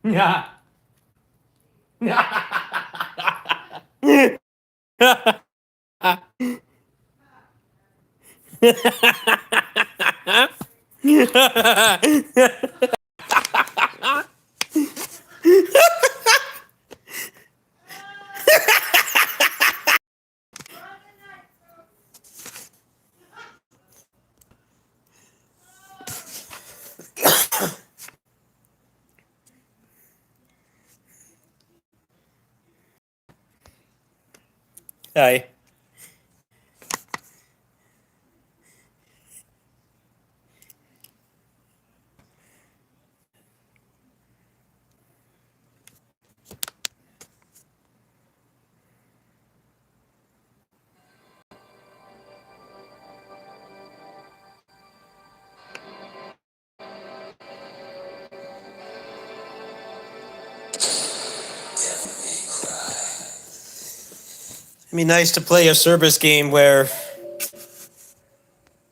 Yeah. Hi. It'd be nice to play a service game where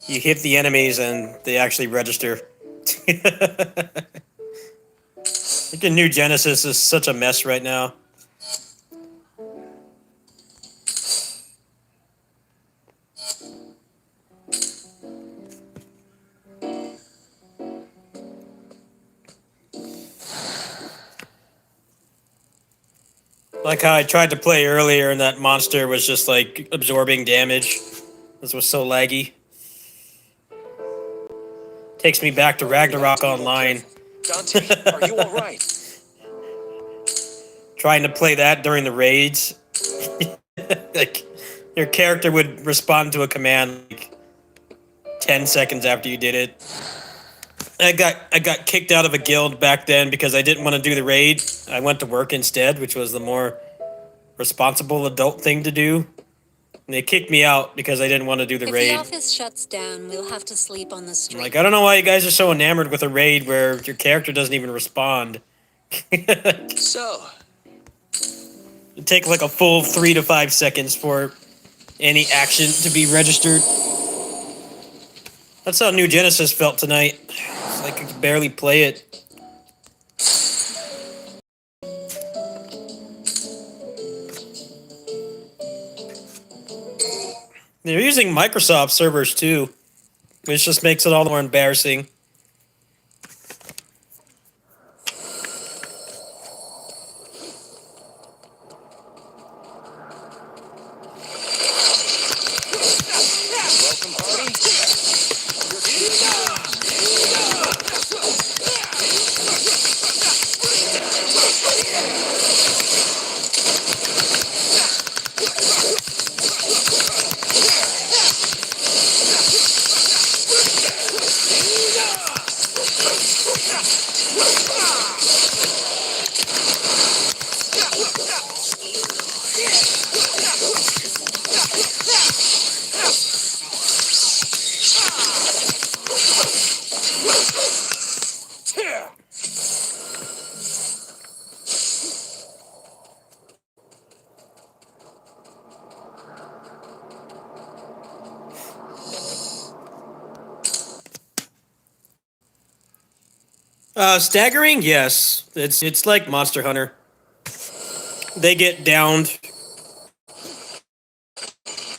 you hit the enemies and they actually register. I think the new Genesis is such a mess right now. Like how I tried to play earlier and that monster was just like absorbing damage. This was so laggy. Takes me back to Ragnarok Online. Dante, are you all right? Trying to play that during the raids. Like your character would respond to a command like 10 seconds after you did it. I got kicked out of a guild back then because I didn't want to do the raid. I went to work instead, which was the more responsible adult thing to do. And they kicked me out because I didn't want to do the If raid. the office shuts down, we'll have to sleep on the I'm street. like, I don't know why you guys are so enamored with a raid where your character doesn't even respond. So, It'd take like a full 3 to 5 seconds for any action to be registered. That's how New Genesis felt tonight. It's like I could barely play it. They're using Microsoft servers too, which just makes it all the more embarrassing. welcome party. Staggering, yes. It's like Monster Hunter. They get downed.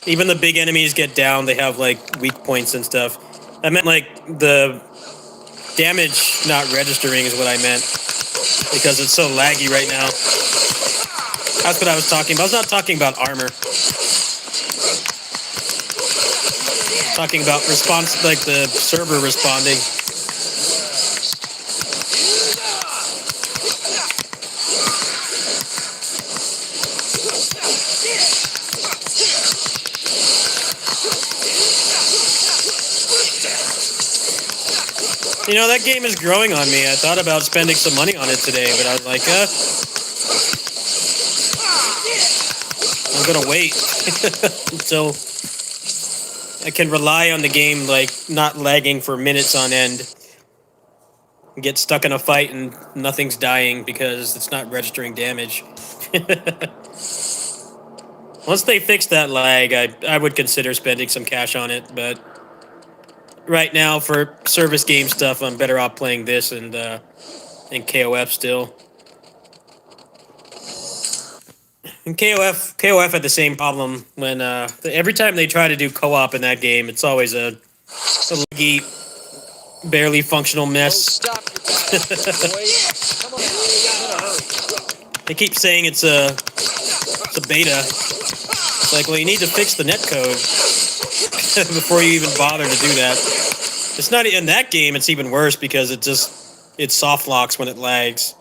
Even the big enemies get down. They have like weak points and stuff. I meant like the damage not registering is what I meant because it's so laggy right now. That's what I was talking about. I was not talking about armor. Talking about response, like the server responding. You know, that game is growing on me. I thought about spending some money on it today, but I was like, I'm gonna wait until I can rely on the game, like, not lagging for minutes on end. Get stuck in a fight and nothing's dying because it's not registering damage. Once they fix that lag, I would consider spending some cash on it, but right now for service game stuff, I'm better off playing this and KOF still. And KOF had the same problem when every time they try to do co-op in that game, it's always a laggy, barely functional Oh, mess. stop your bad boys. Come on, in a hurry. They keep saying it's a beta. It's like, well, you need to fix the netcode before you even bother to do that. It's not in that game. It's even worse because it soft locks when it lags.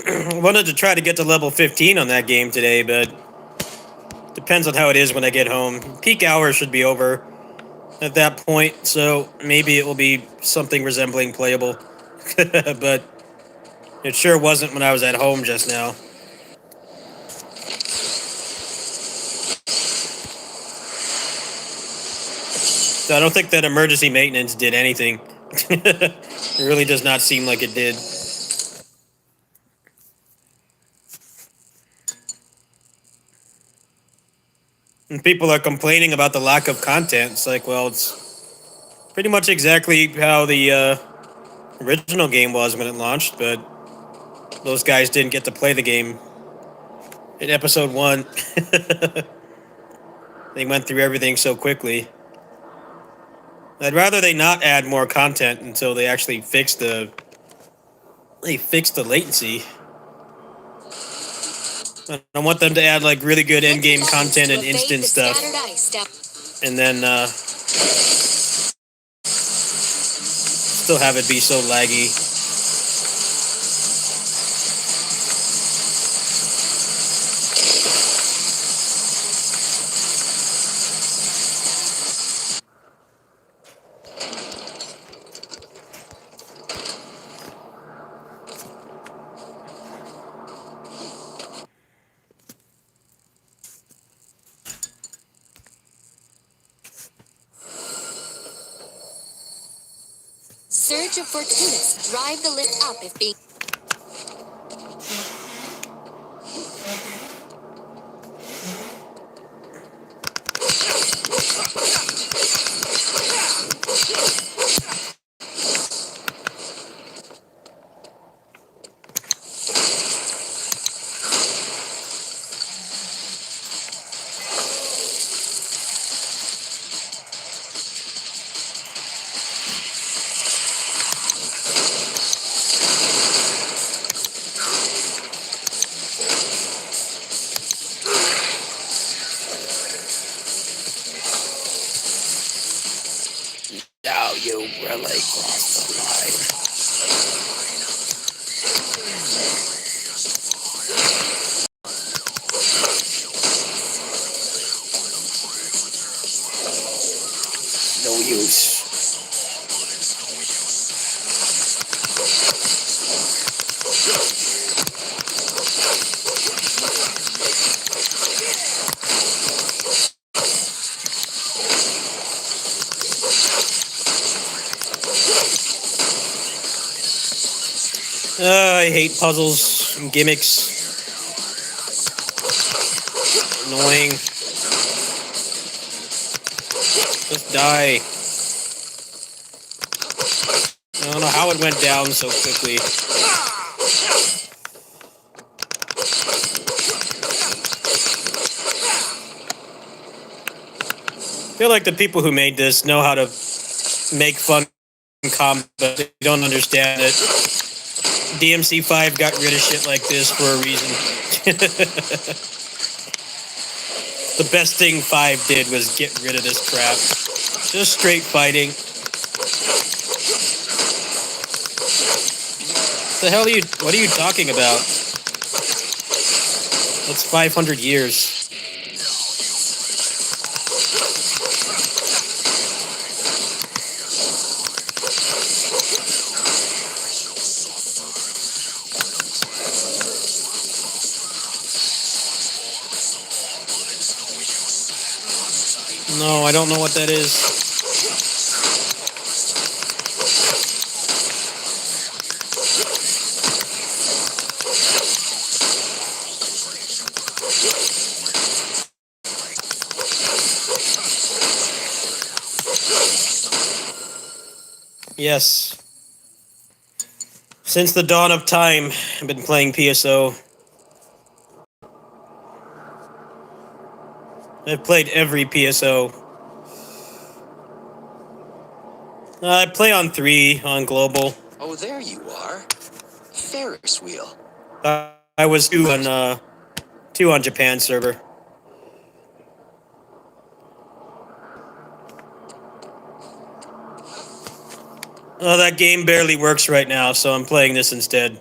I wanted to try to get to level 15 on that game today, but depends on how it is when I get home. Peak hours should be over at that point, so maybe it will be something resembling playable. But it sure wasn't when I was at home just now. So I don't think that emergency maintenance did anything. It really does not seem like it did. And people are complaining about the lack of content. It's like, well, it's pretty much exactly how the original game was when it launched, but those guys didn't get to play the game in episode 1. They went through everything so quickly. I'd rather they not add more content until they actually fix the latency. I don't want them to add like really good end-game content and instant stuff, and then still have it be so laggy. Surge of Fortuitous. Drive the lift up if being. Now you really crossed the line. No use. I hate puzzles and gimmicks. Annoying. Just die. I don't know how it went down so quickly. I feel like the people who made this know how to make fun combat. They don't understand it. DMC5 got rid of shit like this for a reason. The best thing 5 did was get rid of this crap. Just straight fighting. What are you talking about? That's 500 years. No, I don't know what that is. Yes. Since the dawn of time, I've been playing PSO. I've played every PSO. I play on 3 on global. Oh, there you are. Ferris wheel. I was 2 on Japan server. Oh, that game barely works right now, so I'm playing this instead.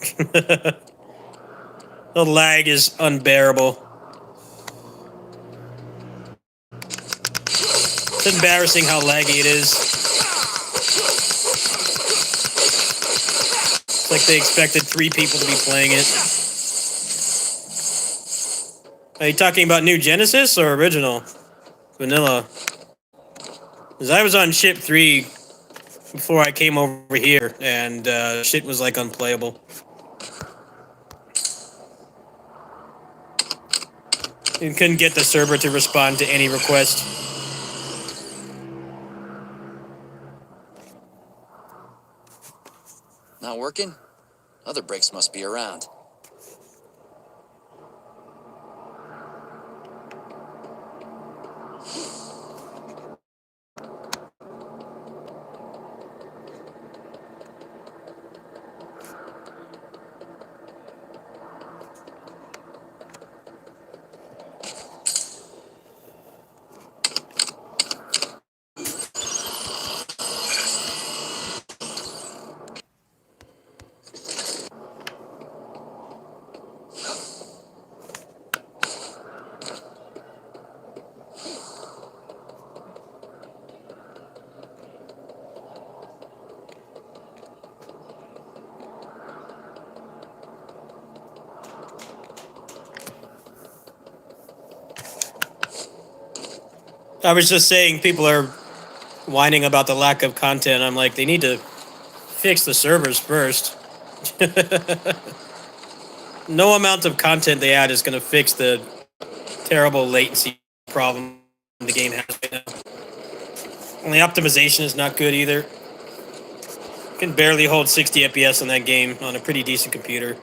The lag is unbearable. It's embarrassing how laggy it is. It's like they expected 3 people to be playing it. Are you talking about New Genesis or original? Vanilla. Because I was on ship 3 before I came over here, and shit was like unplayable. You couldn't get the server to respond to any request. Not working? Other breaks must be around. I was just saying people are whining about the lack of content. I'm like, they need to fix the servers first. No amount of content they add is going to fix the terrible latency problem the game has right now. And the optimization is not good either. You can barely hold 60 FPS on that game on a pretty decent computer.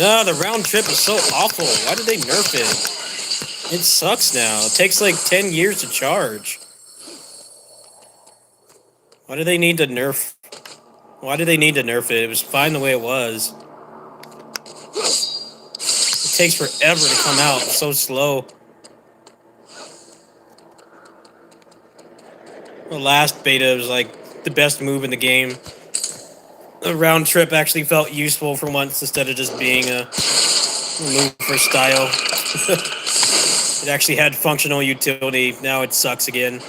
No, the round trip is so awful. Why did they nerf it? It sucks now. It takes like 10 years to charge. Why do they need to nerf? Why do they need to nerf it? It was fine the way it was. It takes forever to come out. It's so slow. The last beta was like the best move in the game. The round trip actually felt useful for once instead of just being a move for style. It actually had functional utility. Now it sucks again.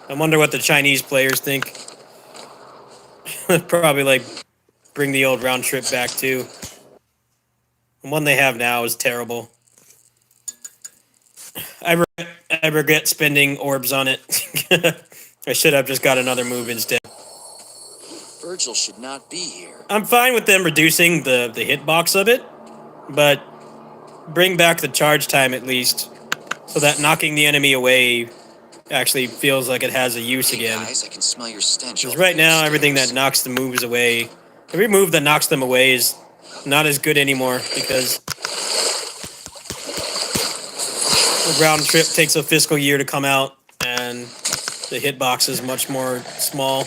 I wonder what the Chinese players think. Probably like bring the old round trip back too. The one they have now is terrible. I regret spending orbs on it. I should have just got another move instead. Virgil should not be here. I'm fine with them reducing the hitbox of it, but bring back the charge time at least, so that knocking the enemy away actually feels like it has a use Hey again. guys, I can smell your stench. Because over right there now, upstairs. everything that knocks the moves away, every move that knocks them away is not as good anymore because the round trip takes a fiscal year to come out, and the hitbox is much more small.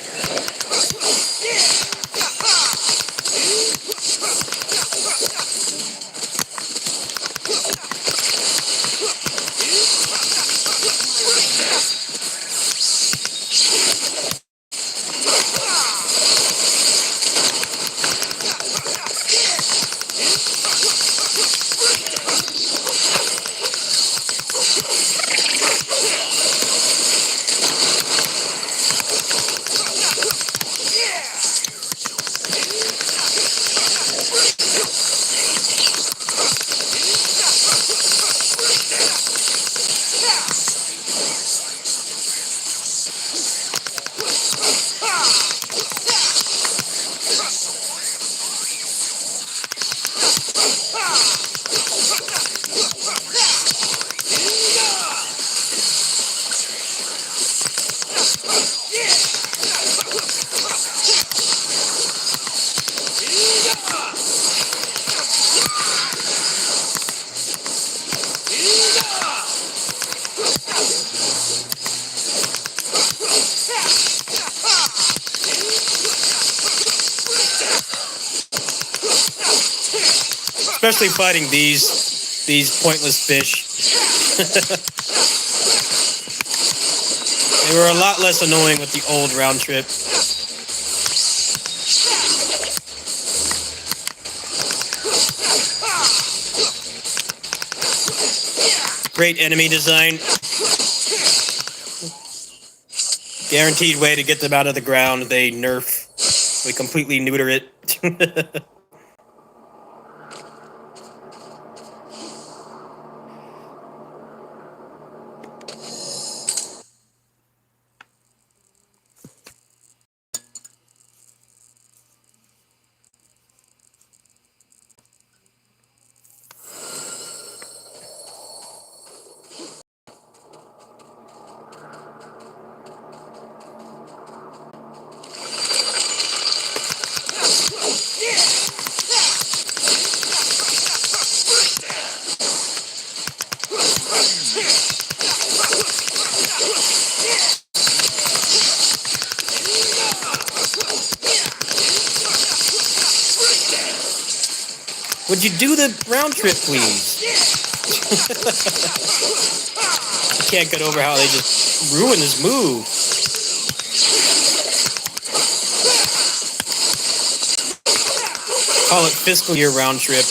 Especially fighting these pointless fish. They were a lot less annoying with the old round trip. Great enemy design. Guaranteed way to get them out of the ground. They nerf. We completely neuter it. Would you do the round trip, please? I can't get over how they just ruined this move. Call it fiscal year round trip.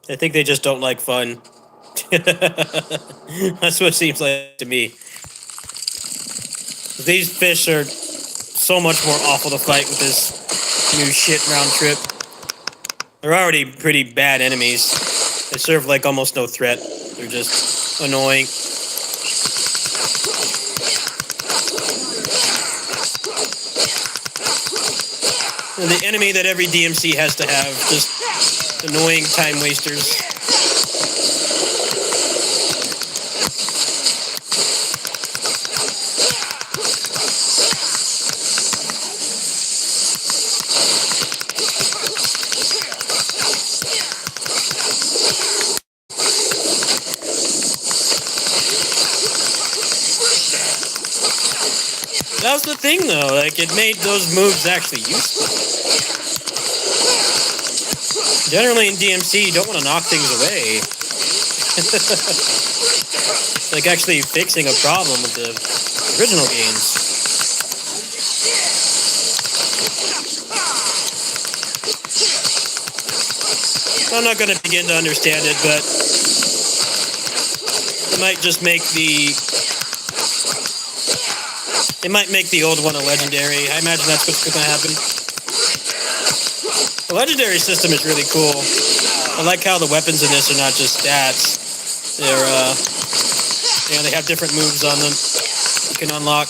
I think they just don't like fun. That's what it seems like to me. These fish are so much more awful to fight with this new shit round trip. They're already pretty bad enemies. They serve like almost no threat. They're just annoying. And the enemy that every DMC has to have, just annoying time wasters. That was the thing, though. Like, it made those moves actually useful. Generally in DMC, you don't want to knock things away. Like actually fixing a problem with the original games. I'm not going to begin to understand it, but it might just make the... It might make the old one a legendary. I imagine that's what's going to happen. The legendary system is really cool. I like how the weapons in this are not just stats. They're, they have different moves on them you can unlock.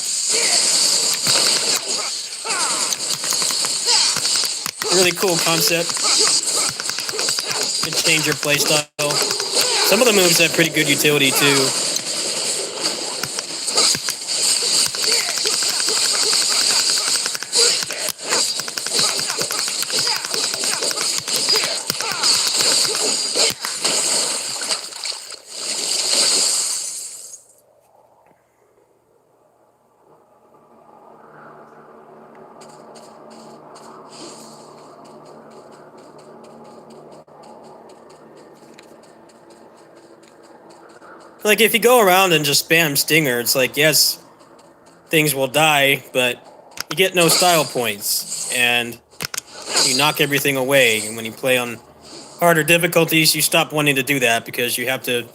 Really cool concept. You can change your playstyle. Some of the moves have pretty good utility, too. Like, if you go around and just spam Stinger, it's like, yes, things will die, but you get no style points, and you knock everything away. And when you play on harder difficulties, you stop wanting to do that because you have to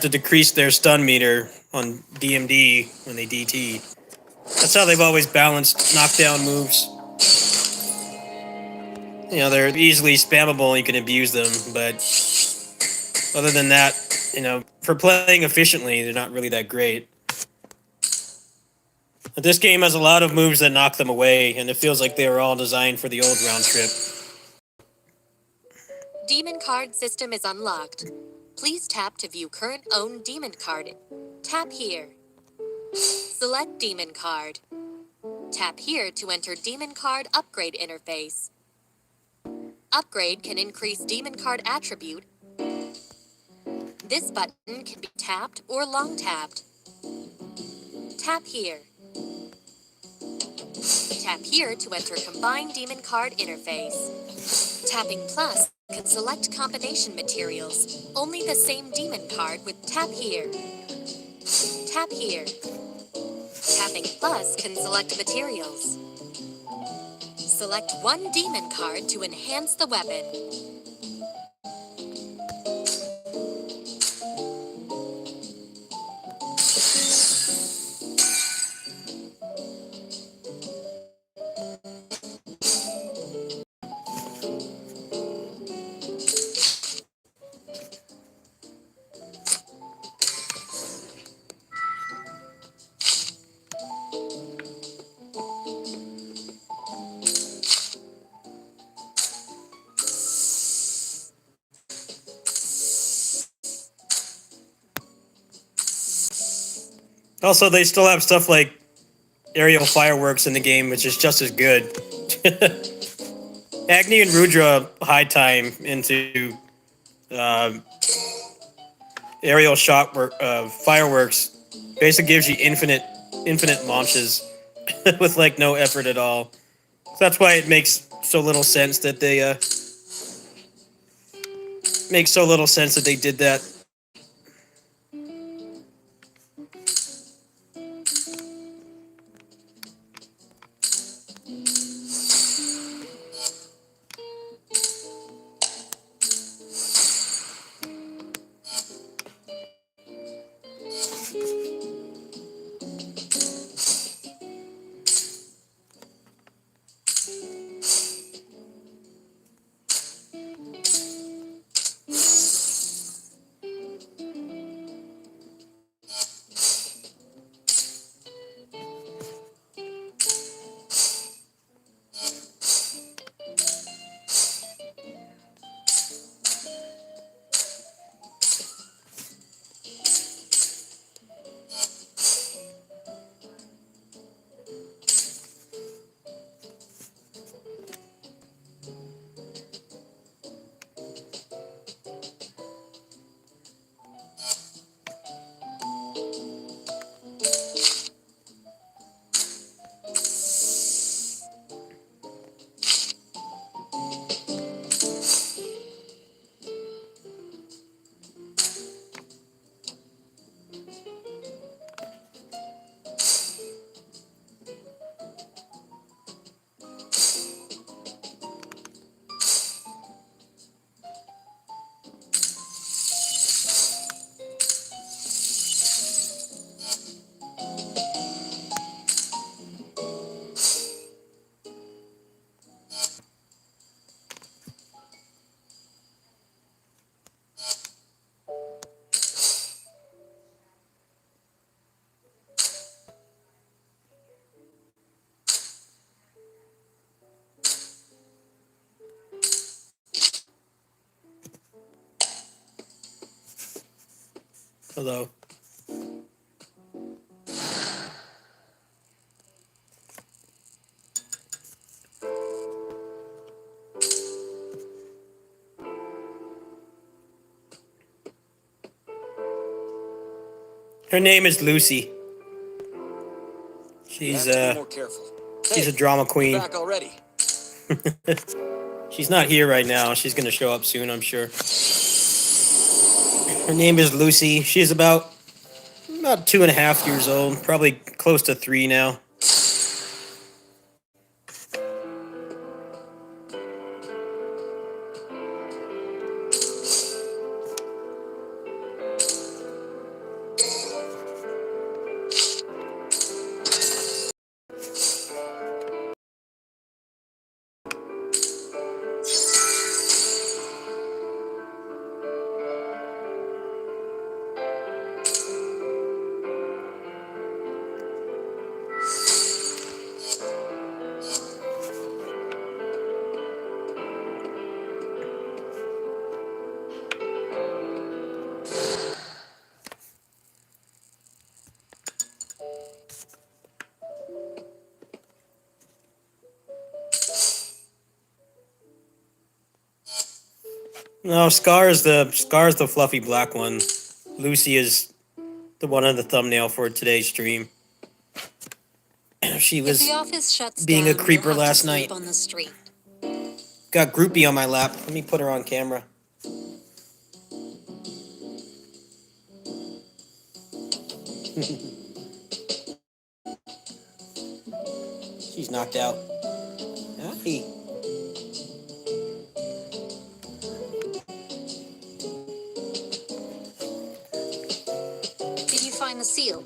decrease their stun meter on DMD when they DT. That's how they've always balanced knockdown moves. You know, they're easily spammable and you can abuse them, but other than that, you know, for playing efficiently, they're not really that great. But this game has a lot of moves that knock them away, and it feels like they were all designed for the old round trip. Demon card system is unlocked. Please tap to view current owned demon card. Tap here. Select demon card. Tap here to enter demon card upgrade interface. Upgrade can increase demon card attribute. This button can be tapped or long tapped. Tap here. Tap here to enter combined demon card interface. Tapping plus can select combination materials. Only the same demon card with tap here. Tap here. Tapping plus can select materials. Select one demon card to enhance the weapon. Also, they still have stuff like aerial fireworks in the game, which is just as good. Agni and Rudra high time into aerial shot fireworks basically gives you infinite launches with like no effort at all. So that's why it makes so little sense that they did that. Hello. Her name is Lucy. You have to be more careful. She's Hey, a drama queen. back already. She's not here right now. She's gonna show up soon, I'm sure. Her name is Lucy. She's about 2.5 years old, probably close to 3 now. No, Scar's the fluffy black one. Lucy is the one on the thumbnail for today's stream. She If was the office shuts being down, a creeper you'll have last to sleep night. on the street. Got Groupie on my lap. Let me put her on camera. She's knocked out. Hi. Did you find the seal?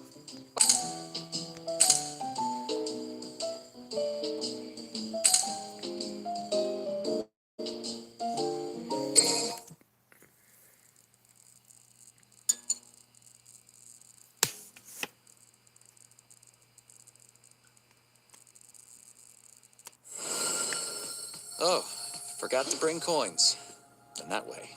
Oh, forgot to bring coins. And that way.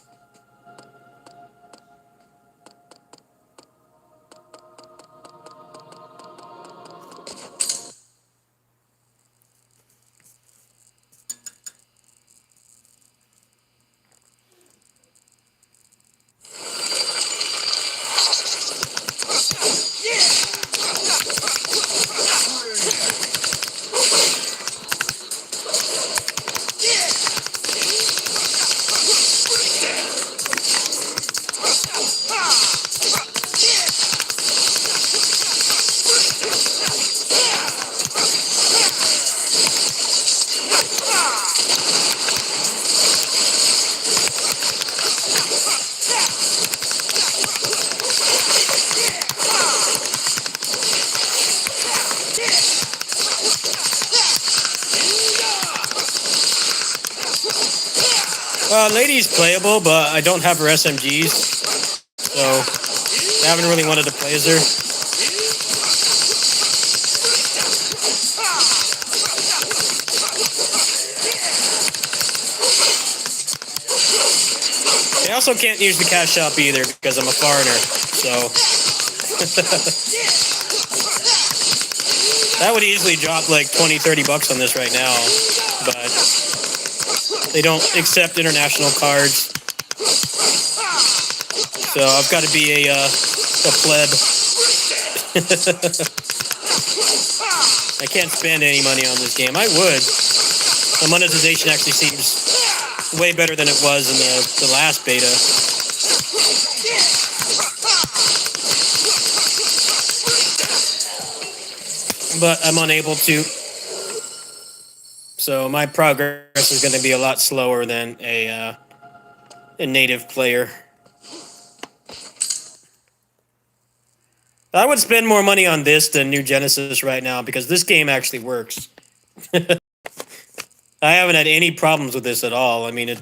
Lady's playable, but I don't have her SMGs, so I haven't really wanted to play as her. I also can't use the cash shop either because I'm a foreigner, so that would easily drop like 20-30 bucks on this right now, but they don't accept international cards. So I've got to be a pleb. I can't spend any money on this game. I would. The monetization actually seems way better than it was in the last beta. But I'm unable to. So my progress is going to be a lot slower than a native player. I would spend more money on this than New Genesis right now because this game actually works. I haven't had any problems with this at all. I mean,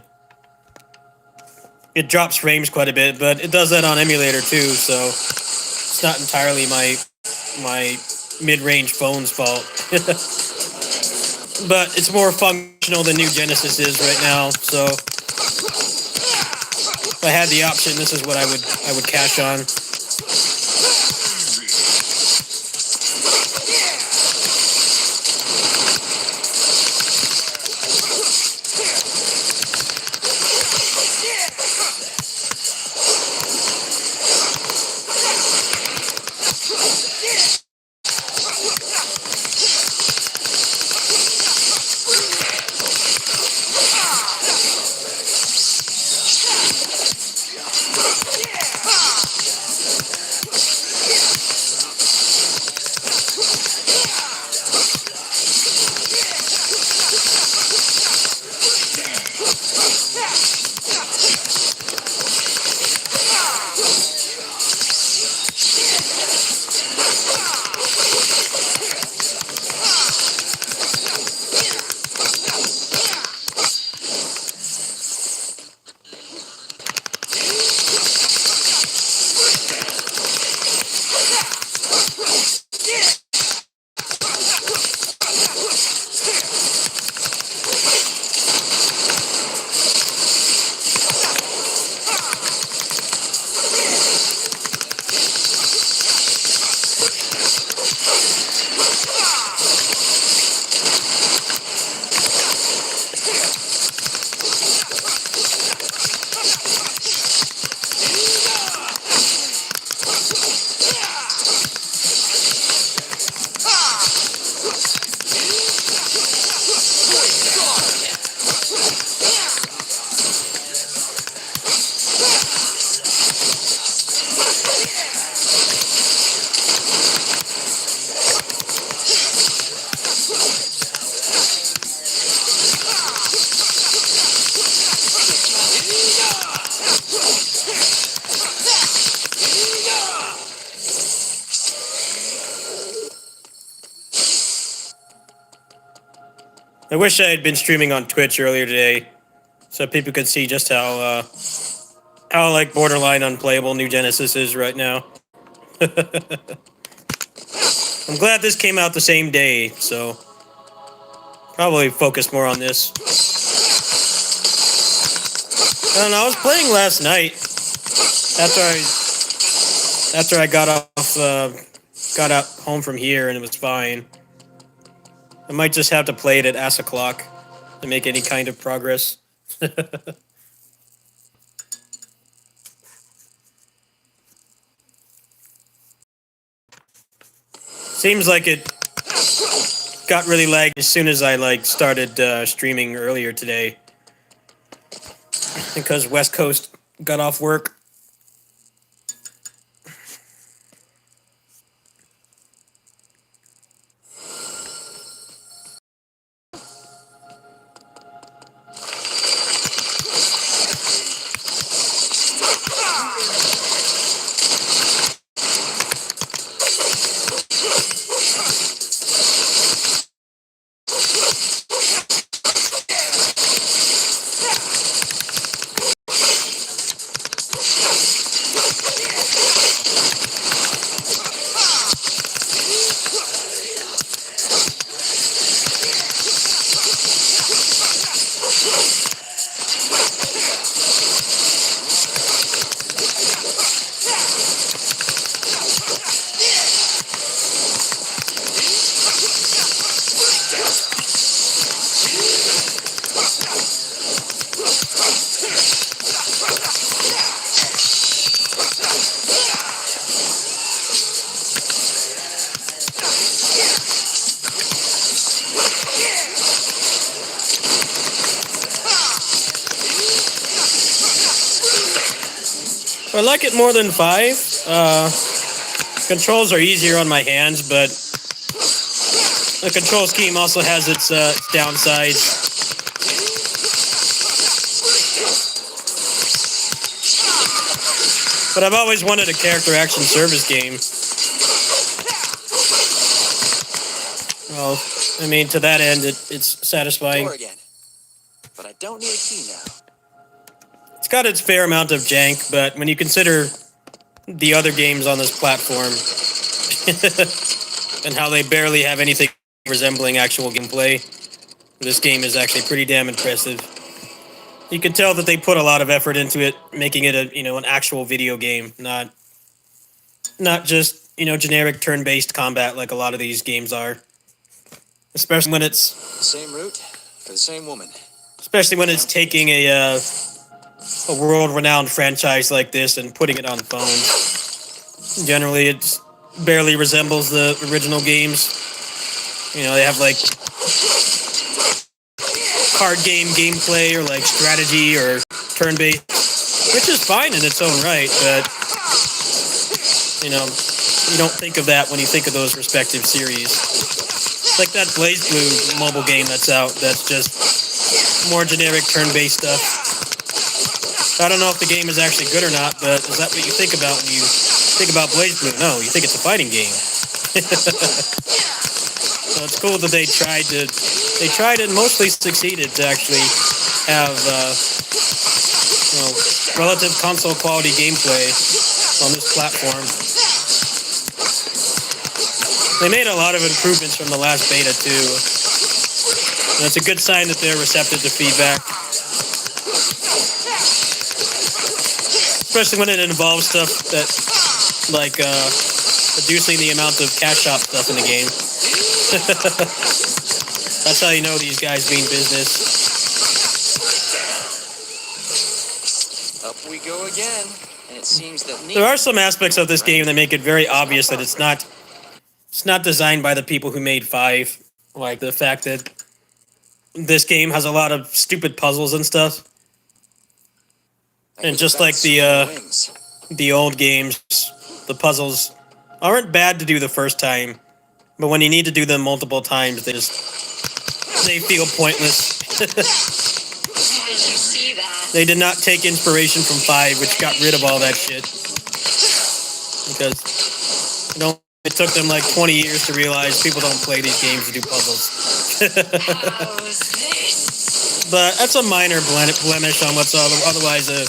it drops frames quite a bit, but it does that on emulator too, so it's not entirely my mid-range phone's fault. But it's more functional than New Genesis is right now, so if I had the option, this is what I would cash on. I wish I had been streaming on Twitch earlier today, so people could see just how like borderline unplayable New Genesis is right now. I'm glad this came out the same day, so probably focus more on this. I don't know. I was playing last night after I got out home from here, and it was fine. I might just have to play it at ass o'clock to make any kind of progress. Seems like it got really laggy as soon as I like started streaming earlier today, because West Coast got off work. I like it more than 5. Controls are easier on my hands, but the control scheme also has its downsides. But I've always wanted a character action service game. Well, I mean, to that end, it's satisfying. Door again. But I don't need a key now. It's got its fair amount of jank, but when you consider the other games on this platform and how they barely have anything resembling actual gameplay, this game is actually pretty damn impressive. You can tell that they put a lot of effort into it, making it an actual video game, not just generic turn-based combat like a lot of these games are. Especially when it's Same route for the same woman. especially when it's taking a world-renowned franchise like this and putting it on phones. Generally, it barely resembles the original games. They have like card game gameplay or like strategy or turn-based, which is fine in its own right, but you don't think of that when you think of those respective series. Like that Blaze Blue mobile game that's out, that's just more generic turn-based stuff. I don't know if the game is actually good or not, but is that what you think about when you think about Blaze Blue? No, you think it's a fighting game. So it's cool that they tried and mostly succeeded to actually have relative console quality gameplay on this platform. They made a lot of improvements from the last beta too. And it's a good sign that they're receptive to feedback. Especially when it involves stuff that, like, reducing the amount of cash shop stuff in the game. That's how you know these guys mean business. Up we go again. And it seems that There are some aspects of this game that make it very obvious that it's not designed by the people who made 5. Like the fact that this game has a lot of stupid puzzles and stuff. And just like the old games, the puzzles aren't bad to do the first time, but when you need to do them multiple times, they feel pointless. Did you see that? They did not take inspiration from 5, which got rid of all that shit. Because it took them like 20 years to realize people don't play these games to do puzzles. How's this? But that's a minor blemish on what's otherwise a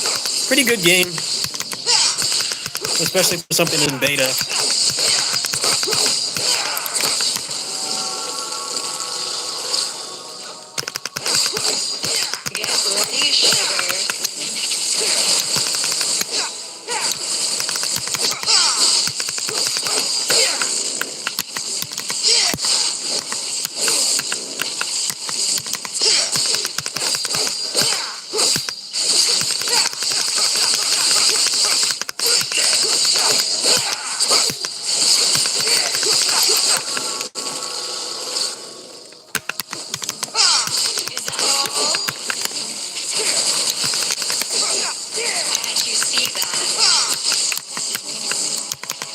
pretty good game, especially for something in beta. Get ready, sugar. Is that all? Can't you see that?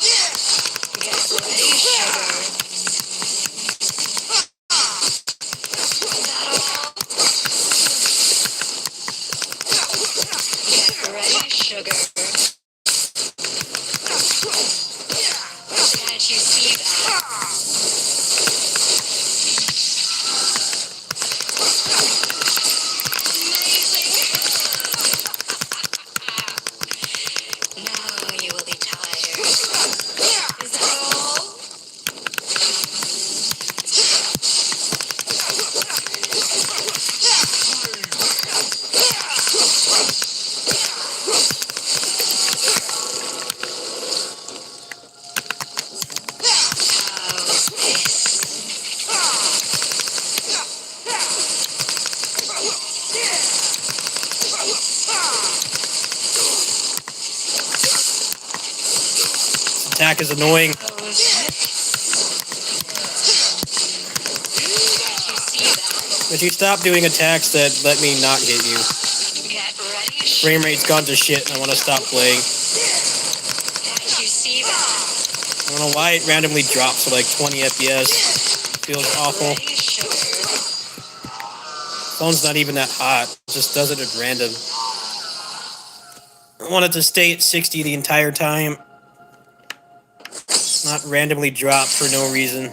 Get ready, sugar. Is that all? Get ready, sugar. Can't you see that? Now you will be tired. Is that all? How's this? Attack is annoying. How's this? Can't you see that? But you stop doing attacks that let me not hit you. Get ready, sugar. Frame rate's gone to shit and I want to stop playing. Can't you see that? I don't know why it randomly drops to like 20 FPS. Feels awful. Ready, sugar. Phone's not even that hot. It just does it at random. I want it to stay at 60 the entire time. Not randomly drop for no reason.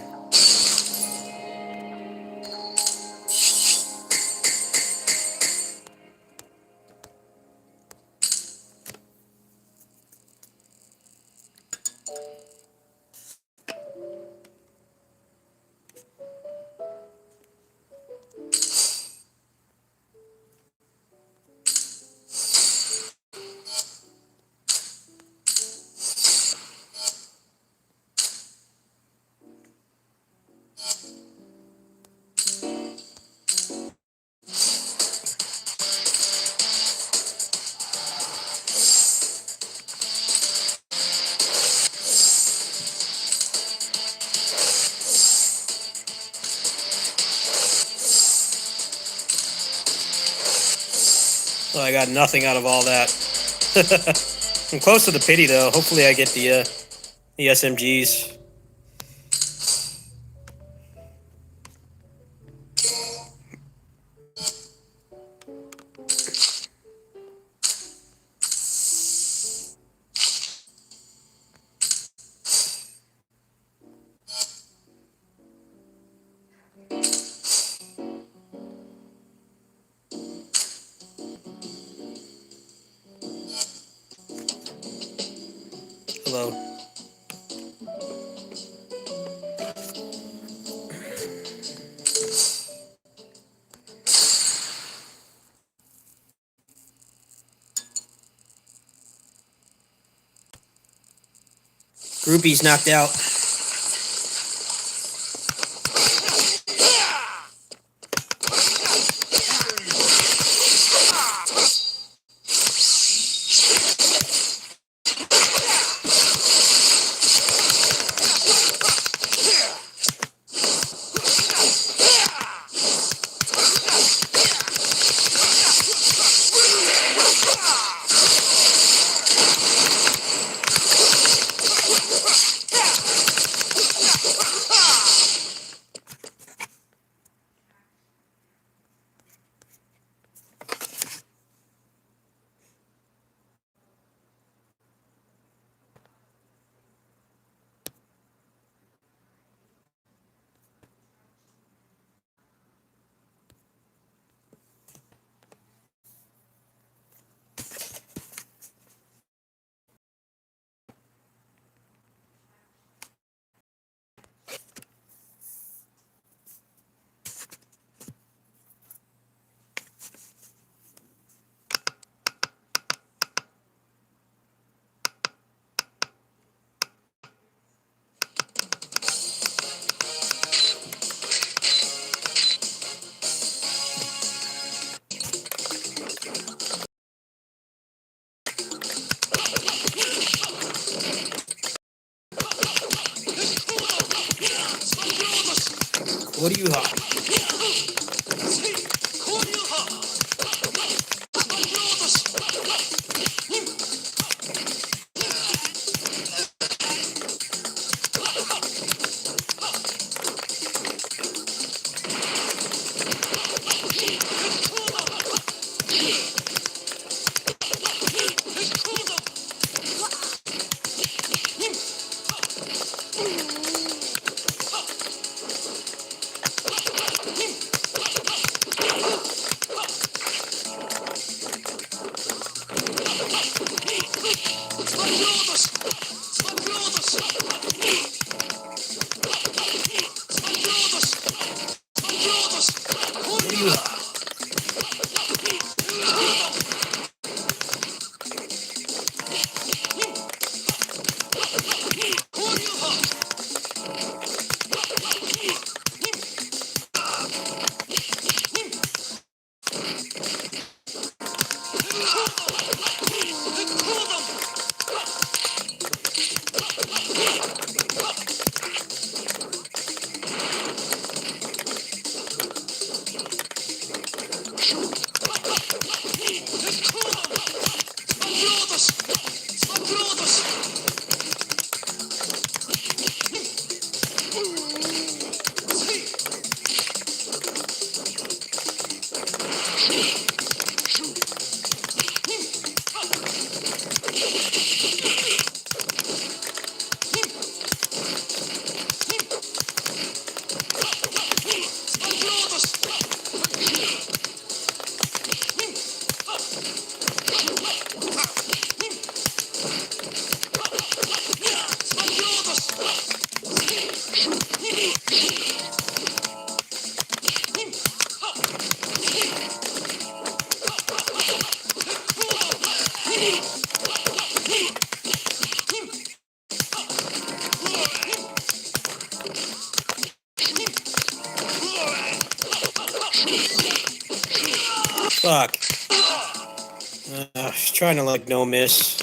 Well, I got nothing out of all that. I'm close to the pity though. Hopefully I get the SMGs. Hello. Groupie's knocked out. What do you have? What do you have? Fuck. Trying to like no miss.